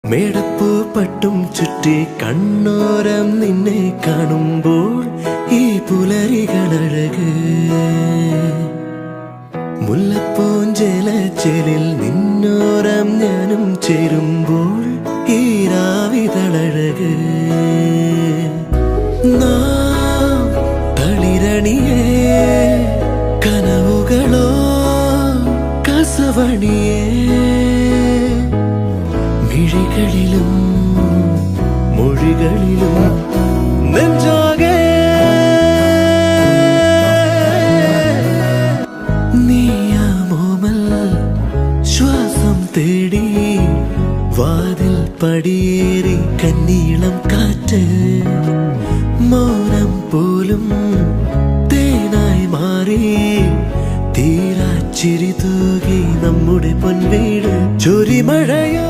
മേടപ്പൂ പട്ടും ചുറ്റി കണ്ണോരം നിന്നെ കാണുമ്പോൾ ഈ പുലരികളഴക് മുല്ലപ്പൂഞ്ചേലച്ചേലിൽ നിന്നോരം ഞാനും ചേരുമ്പോൾ ഈ രാവിതളഴക് നാം തളിരണിയേ കനവുകളോ കസവണിയേ മിഴികളിലും മൊഴികളിലും നെഞ്ചാകെ നീയാമോമൽ ശ്വാസം തേടി വാതിൽ പടിയേറി കന്നീളം കാറ്റ് മൗനം പോലും തേനായി മാറി തീരാച്ചിരി തൂകി നമ്മുടെ പൊൻവീട് ചൊരിമഴയോ